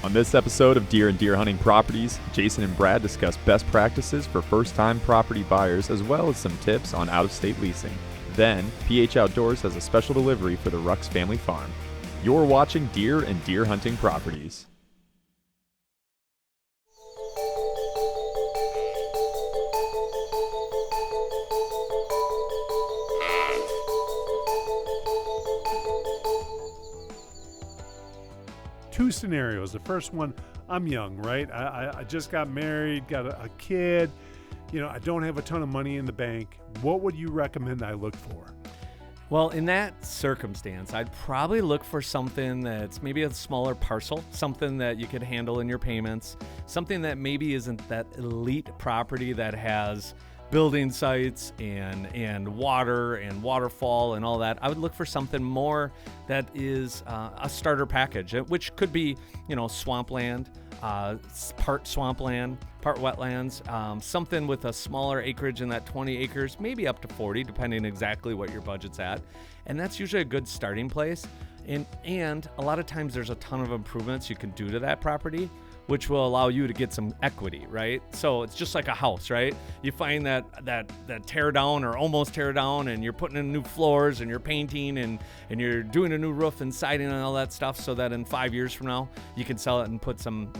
On this episode of Deer and Deer Hunting Properties, Jason and Brad discuss best practices for first-time property buyers as well as some tips on out-of-state leasing. Then, PH Outdoors has a special delivery for the Rucks family farm. You're watching Deer and Deer Hunting Properties. Two scenarios. The first one, I'm young, right? I just got married, got a kid. You know, I don't have a ton of money in the bank. What would you recommend I look for? Well, in that circumstance, I'd probably look for something that's maybe a smaller parcel, something that you could handle in your payments, something that maybe isn't that elite property that has building sites and water and waterfall and all that. I would look for something more that is a starter package, which could be, swampland, part swampland, part wetlands, something with a smaller acreage in that 20 acres, maybe up to 40, depending exactly what your budget's at. And that's usually a good starting place. And a lot of times there's a ton of improvements you can do to that property, which will allow you to get some equity, right? So it's just like a house, right? You find that tear down or almost tear down, and you're putting in new floors and you're painting and you're doing a new roof and siding and all that stuff, so that in 5 years from now you can sell it and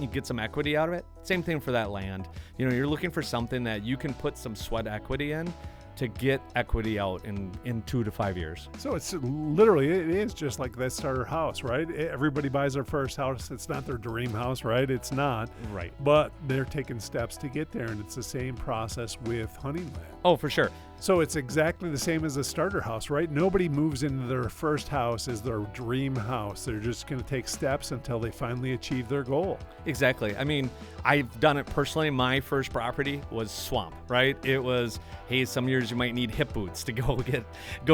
you get some equity out of it. Same thing for that land. You're looking for something that you can put some sweat equity in to get equity out in 2 to 5 years. So it is just like that starter house, right? Everybody buys their first house. It's not their dream house, right? It's not. Right. But they're taking steps to get there, and it's the same process with hunting land. Oh, for sure. So it's exactly the same as a starter house, right? Nobody moves into their first house as their dream house. They're just going to take steps until they finally achieve their goal. Exactly. I mean, I've done it personally. My first property was swamp, right? It was, hey, some years you might need hip boots to go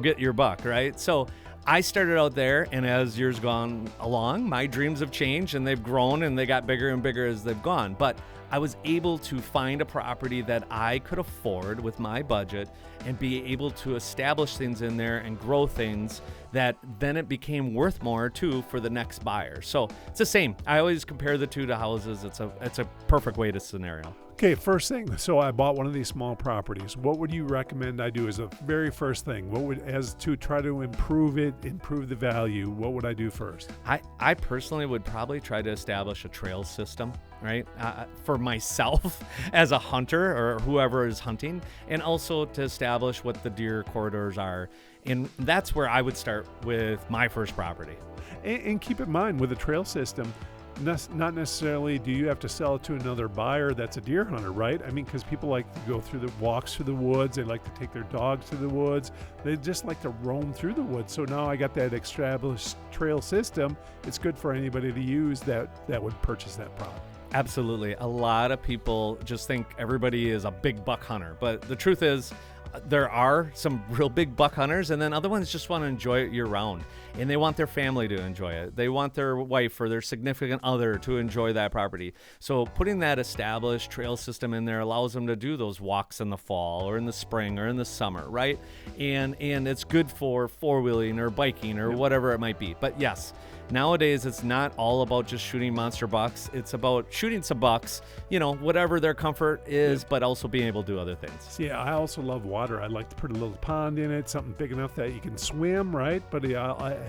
get your buck, right? So I started out there, and as years gone along, my dreams have changed and they've grown and they got bigger and bigger as they've gone. But I was able to find a property that I could afford with my budget and be able to establish things in there and grow things that then it became worth more too for the next buyer. So it's the same. I always compare the two to houses. It's a perfect way to scenario. Okay, first thing. So I bought one of these small properties. What would you recommend I do as a very first thing? As to try to improve the value, what would I do first? I personally would probably try to establish a trail system, right? For myself as a hunter or whoever is hunting, and also to establish what the deer corridors are. And that's where I would start with my first property. And keep in mind, with a trail system, not necessarily do you have to sell it to another buyer that's a deer hunter, right? I mean, because people like to go through the walks through the woods. They like to take their dogs to the woods. They just like to roam through the woods. So now I got that established trail system. It's good for anybody to use that would purchase that product. Absolutely. A lot of people just think everybody is a big buck hunter, but the truth is there are some real big buck hunters, and then other ones just want to enjoy it year round, and they want their family to enjoy it. They want their wife or their significant other to enjoy that property. So putting that established trail system in there allows them to do those walks in the fall or in the spring or in the summer, right? And it's good for four-wheeling or biking or whatever it might be. But yes, nowadays it's not all about just shooting monster bucks. It's about shooting some bucks, whatever their comfort is, but also being able to do other things. See, I also love water. I'd like to put a little pond in it, something big enough that you can swim, right? But it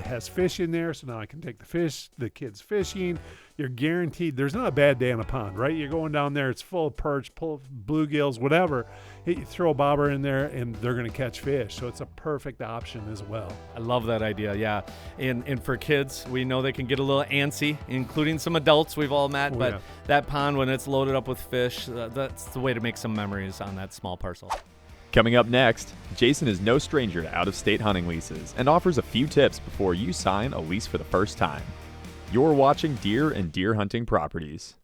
has fish in there, so now I can take the kids fishing. You're guaranteed there's not a bad day on a pond, right? You're going down there, it's full of perch, full of bluegills, whatever. You throw a bobber in there and they're going to catch fish. So it's a perfect option as well. I love that idea, yeah. And for kids, we know they can get a little antsy, including some adults we've all met. That pond, when it's loaded up with fish, that's the way to make some memories on that small parcel. Coming up next, Jason is no stranger to out-of-state hunting leases and offers a few tips before you sign a lease for the first time. You're watching Deer and Deer Hunting Properties.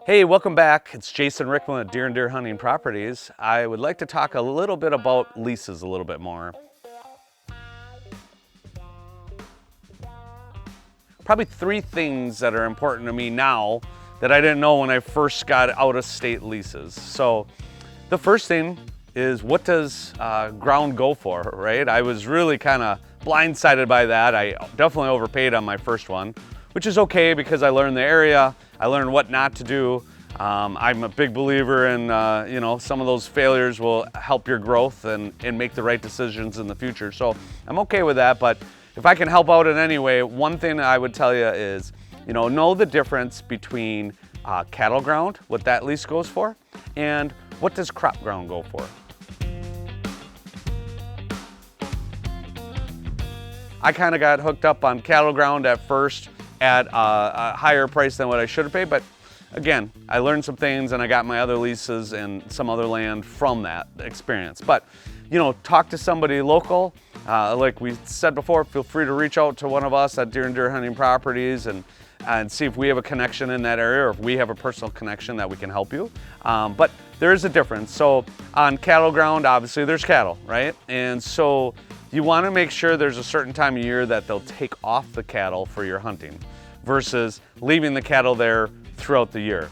Hey, welcome back. It's Jason Rickman at Deer and Deer Hunting Properties. I would like to talk a little bit about leases a little bit more. Probably three things that are important to me now that I didn't know when I first got out-of-state leases. So the first thing is, what does ground go for, right? I was really kind of blindsided by that. I definitely overpaid on my first one, which is okay because I learned the area, I learned what not to do. I'm a big believer in, you know, some of those failures will help your growth and make the right decisions in the future. So I'm okay with that, but if I can help out in any way, one thing I would tell you is, you know the difference between cattle ground, what that lease goes for, and what does crop ground go for. I kind of got hooked up on cattle ground at first at a higher price than what I should have paid, but again, I learned some things and I got my other leases and some other land from that experience. But, you know, talk to somebody local. Like we said before, feel free to reach out to one of us at Deer and Deer Hunting Properties and see if we have a connection in that area or if we have a personal connection that we can help you. But there is a difference. So on cattle ground, obviously there's cattle, right? And so you want to make sure there's a certain time of year that they'll take off the cattle for your hunting versus leaving the cattle there throughout the year.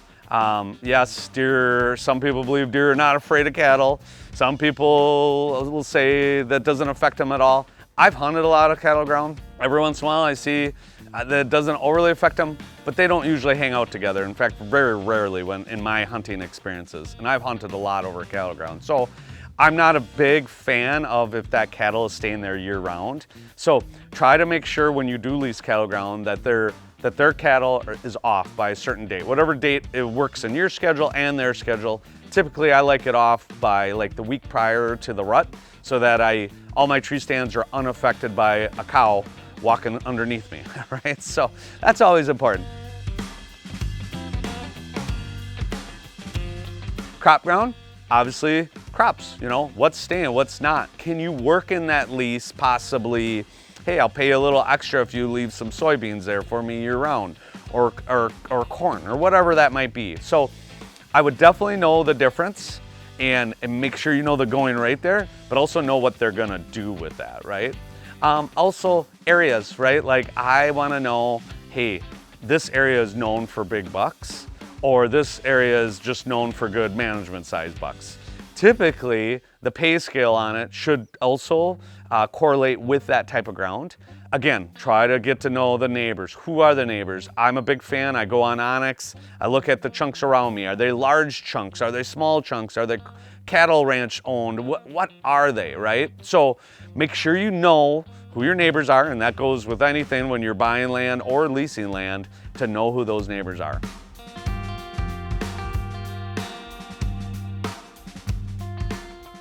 Yes, deer, some people believe deer are not afraid of cattle. Some people will say that doesn't affect them at all. I've hunted a lot of cattle ground. Every once in a while I see that it doesn't overly affect them, but they don't usually hang out together. In fact, very rarely when in my hunting experiences. And I've hunted a lot over cattle ground. So I'm not a big fan of if that cattle is staying there year round. So try to make sure when you do lease cattle ground that their cattle is off by a certain date. Whatever date it works in your schedule and their schedule. Typically I like it off by like the week prior to the rut so that all my tree stands are unaffected by a cow walking underneath me, right? So that's always important. Crop ground, obviously crops, you know, what's staying, what's not. Can you work in that lease possibly, hey, I'll pay you a little extra if you leave some soybeans there for me year round, or corn, or whatever that might be. So I would definitely know the difference and make sure you know the going rate there, but also know what they're gonna do with that, right? Also areas, right? Like I wanna know, hey, this area is known for big bucks, or this area is just known for good management size bucks. Typically, the pay scale on it should also correlate with that type of ground. Again, try to get to know the neighbors. Who are the neighbors? I'm a big fan. I go on Onyx. I look at the chunks around me. Are they large chunks? Are they small chunks? Are they cattle ranch owned? What are they, right? So make sure you know who your neighbors are, and that goes with anything when you're buying land or leasing land, to know who those neighbors are.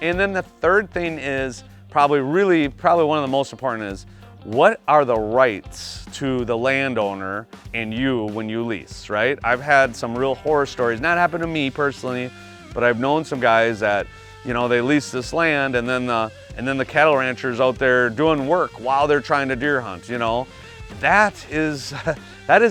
And then the third thing is probably one of the most important is, what are the rights to the landowner and you when you lease, right? I've had some real horror stories, not happen to me personally, but I've known some guys that, you know, they lease this land and then the cattle ranchers out there doing work while they're trying to deer hunt, you know. That is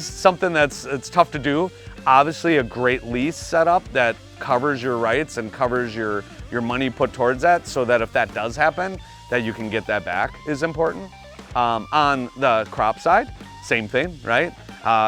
something it's tough to do. Obviously a great lease setup that covers your rights and covers your money put towards that, so that if that does happen, that you can get that back is important. On the crop side, same thing, right?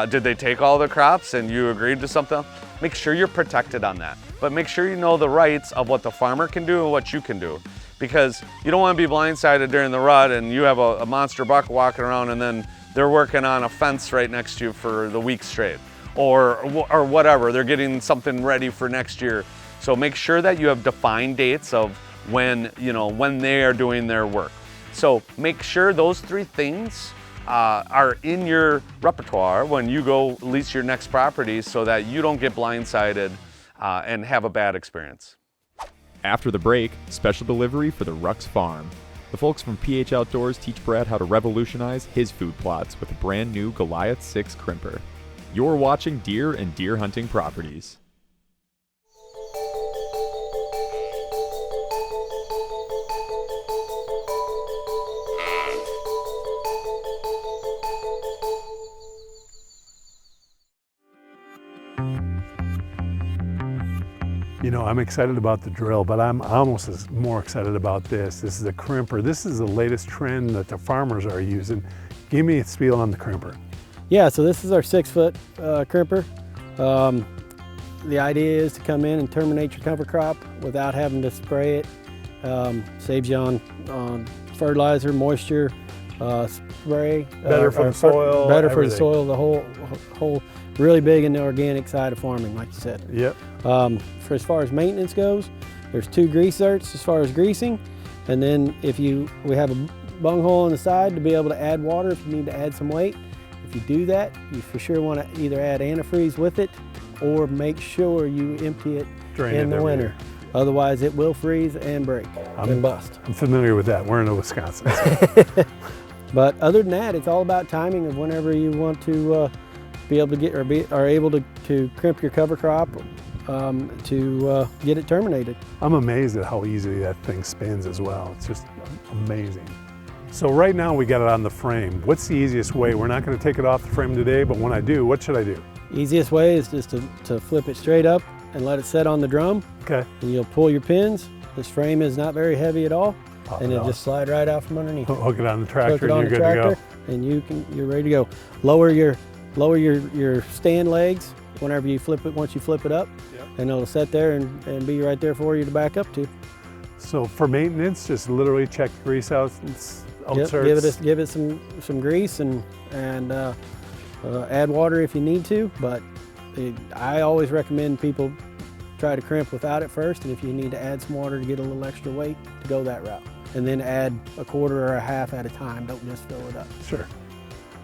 Did they take all the crops and you agreed to something? Make sure you're protected on that. But make sure you know the rights of what the farmer can do and what you can do. Because you don't want to be blindsided during the rut and you have a monster buck walking around and then they're working on a fence right next to you for the week straight. Or whatever, they're getting something ready for next year. So make sure that you have defined dates of when they are doing their work. So make sure those three things are in your repertoire when you go lease your next property, so that you don't get blindsided and have a bad experience. After the break, special delivery for the Rucks farm. The folks from PH Outdoors teach Brad how to revolutionize his food plots with a brand new Goliath 6 Crimper. You're watching Deer and Deer Hunting Properties. You know, I'm excited about the drill, but I'm almost more excited about this. This is a Crimper. This is the latest trend that the farmers are using. Give me a spiel on the Crimper. Yeah, so this is our 6-foot Crimper. The idea is to come in and terminate your cover crop without having to spray it. Saves you on fertilizer, moisture, spray. Better for the soil. Better for the everything. soil. The whole really big in the organic side of farming, like you said. Yep. For as far as maintenance goes, there's 2 grease zerts as far as greasing, and then we have a bung hole on the side to be able to add water if you need to add some weight. If you do that, you for sure want to either add antifreeze with it or make sure you empty it in the winter. Otherwise, it will freeze and break and bust. I'm familiar with that. We're in Wisconsin. But other than that, it's all about timing of whenever you want to be able to get are able to crimp your cover crop to get it terminated. I'm amazed at how easily that thing spins as well. It's just amazing. So right now we got it on the frame. What's the easiest way? We're not going to take it off the frame today, but when I do, what should I do? Easiest way is just to flip it straight up and let it set on the drum. Okay. And you'll pull your pins. This frame is not very heavy at all. Pop and it it'll off. just slide right out from underneath. Hook it on the tractor Hook it on and the you're good tractor, to go. and you're ready to go. Lower your stand legs whenever you flip it. Once you flip it up, and it'll sit there and be right there for you to back up to. So for maintenance, just literally check the grease out. Give it some grease and add water if you need to. But I always recommend people try to crimp without it first, and if you need to add some water to get a little extra weight, to go that route. And then add a quarter or a half at a time. Don't just fill it up. Sure.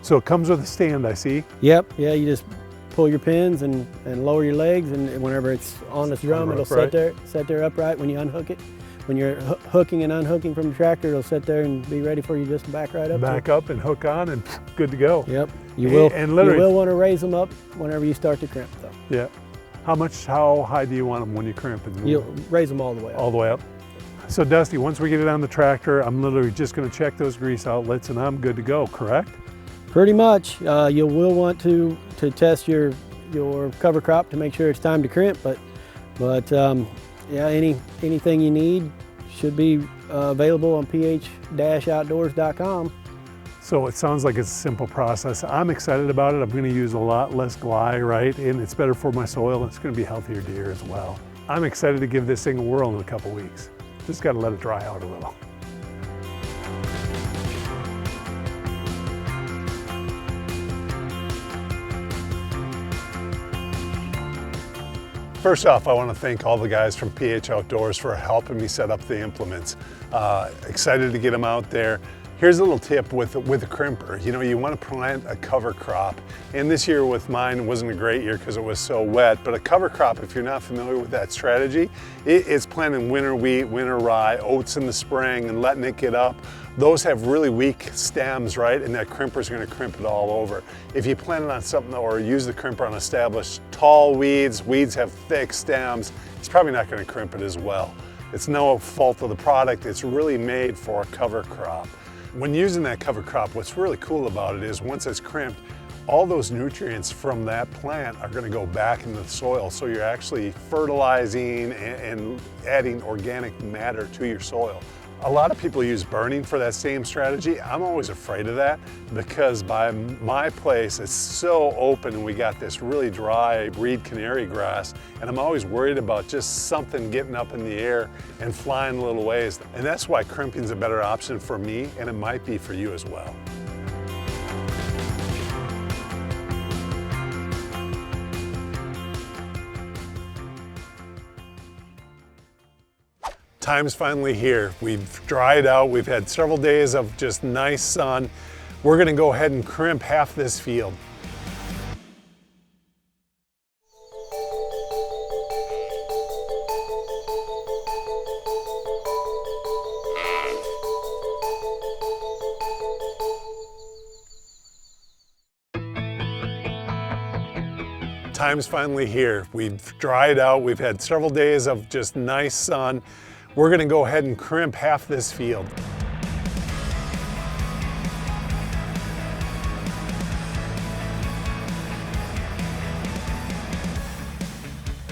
So it comes with a stand, I see. Yep. Yeah. You just pull your pins and lower your legs, and whenever it's on the drum, it'll sit there upright. When you unhook it, when you're hooking and unhooking from the tractor, it'll sit there and be ready for you just to back right up. Back up and hook on and good to go. Yep. You will want to raise them up whenever you start to crimp, though. Yeah. How high do you want them when you crimp? You'll raise them all the way up. All the way up. So Dusty, once we get it on the tractor, I'm literally just going to check those grease outlets and I'm good to go, correct? Pretty much. You will want to test your cover crop to make sure it's time to crimp, but yeah, anything you need should be available on ph-outdoors.com. So it sounds like it's a simple process. I'm excited about it. I'm going to use a lot less glye, right? And it's better for my soil. It's going to be healthier deer as well. I'm excited to give this thing a whirl in a couple weeks. Just got to let it dry out a little. First off, I want to thank all the guys from PH Outdoors for helping me set up the implements. Excited to get them out there. Here's a little tip with a crimper. You know, you want to plant a cover crop. And this year with mine wasn't a great year because it was so wet, but a cover crop, if you're not familiar with that strategy, it's planting winter wheat, winter rye, oats in the spring and letting it get up. Those have really weak stems, right? And that crimper is going to crimp it all over. If you plant it on something or use the crimper on established tall weeds have thick stems, it's probably not going to crimp it as well. It's no fault of the product. It's really made for a cover crop. When using that cover crop, what's really cool about it is once it's crimped, all those nutrients from that plant are going to go back into the soil. So you're actually fertilizing and adding organic matter to your soil. A lot of people use burning for that same strategy. I'm always afraid of that because by my place, it's so open and we got this really dry reed canary grass, and I'm always worried about just something getting up in the air and flying a little ways. And that's why crimping is a better option for me, and it might be for you as well. Time's finally here. We've dried out. We've had several days of just nice sun. We're gonna go ahead and crimp half this field. Time's finally here. We've dried out. We've had several days of just nice sun. We're gonna go ahead and crimp half this field.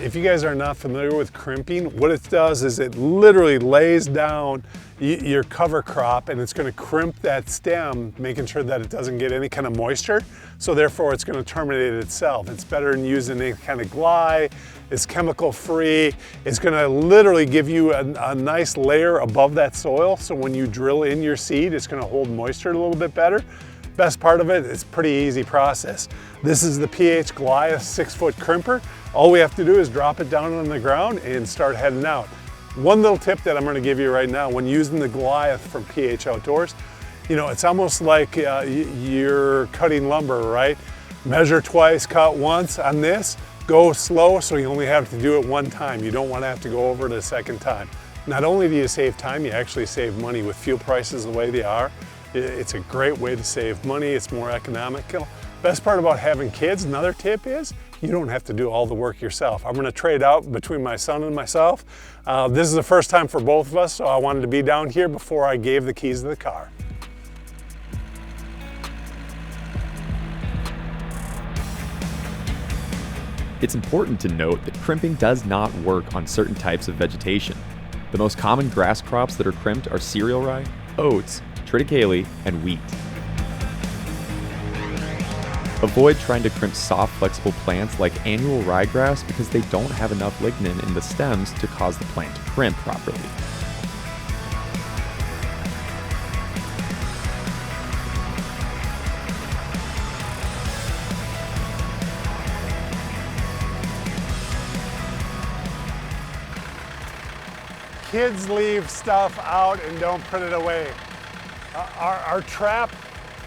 If you guys are not familiar with crimping, what it does is it literally lays down your cover crop, and it's going to crimp that stem, making sure that it doesn't get any kind of moisture. So therefore it's going to terminate itself. It's better than using any kind of glide. It's chemical free. It's going to literally give you a nice layer above that soil. So when you drill in your seed, it's going to hold moisture a little bit better. Best part of it, it's a pretty easy process. This is the PH Goliath 6-foot crimper. All we have to do is drop it down on the ground and start heading out. One little tip that I'm going to give you right now when using the Goliath from PH Outdoors, you know, it's almost like you're cutting lumber, right? Measure twice, cut once. On this, go slow so you only have to do it one time. You don't want to have to go over it a second time. Not only do you save time, you actually save money with fuel prices the way they are. It's a great way to save money. It's more economical. Best part about having kids, another tip is, you don't have to do all the work yourself. I'm gonna trade out between my son and myself. This is the first time for both of us, so I wanted to be down here before I gave the keys to the car. It's important to note that crimping does not work on certain types of vegetation. The most common grass crops that are crimped are cereal rye, oats, triticale, and wheat. Avoid trying to crimp soft, flexible plants like annual ryegrass because they don't have enough lignin in the stems to cause the plant to crimp properly. Kids leave stuff out and don't put it away. Our trap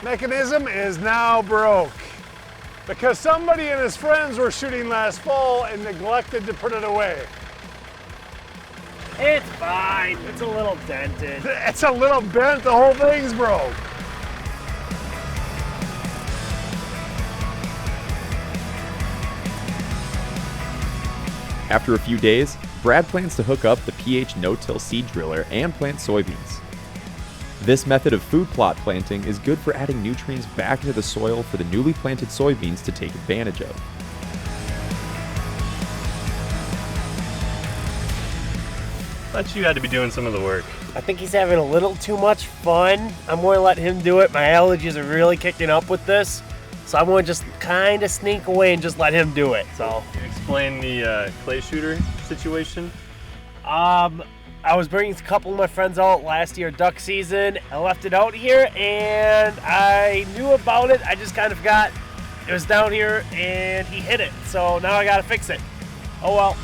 mechanism is now broke because somebody and his friends were shooting last fall and neglected to put it away. It's fine. It's a little dented. It's a little bent, the whole thing's broke. After a few days, Brad plans to hook up the PH no-till seed driller and plant soybeans. This method of food plot planting is good for adding nutrients back into the soil for the newly planted soybeans to take advantage of. Thought you had to be doing some of the work. I think he's having a little too much fun. I'm going to let him do it. My allergies are really kicking up with this. So I'm going to just kind of sneak away and just let him do it. So Can you explain the clay shooter situation? I was bringing a couple of my friends out last year duck season. I left it out here and I knew about it. I just kind of forgot it was down here and he hit it. So now I got to fix it. Oh well.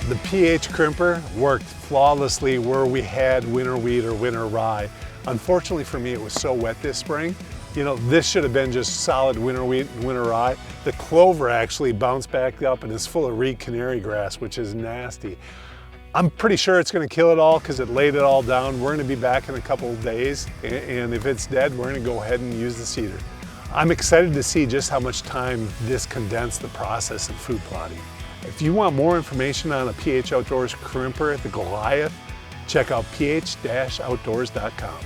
The PH crimper worked flawlessly where we had winter wheat or winter rye. Unfortunately for me, it was so wet this spring. You know, this should have been just solid winter wheat and winter rye. The clover actually bounced back up and is full of reed canary grass, which is nasty. I'm pretty sure it's going to kill it all because it laid it all down. We're going to be back in a couple of days, and if it's dead, we're going to go ahead and use the seeder. I'm excited to see just how much time this condensed the process of food plotting. If you want more information on a PH Outdoors crimper, the Goliath, check out ph-outdoors.com.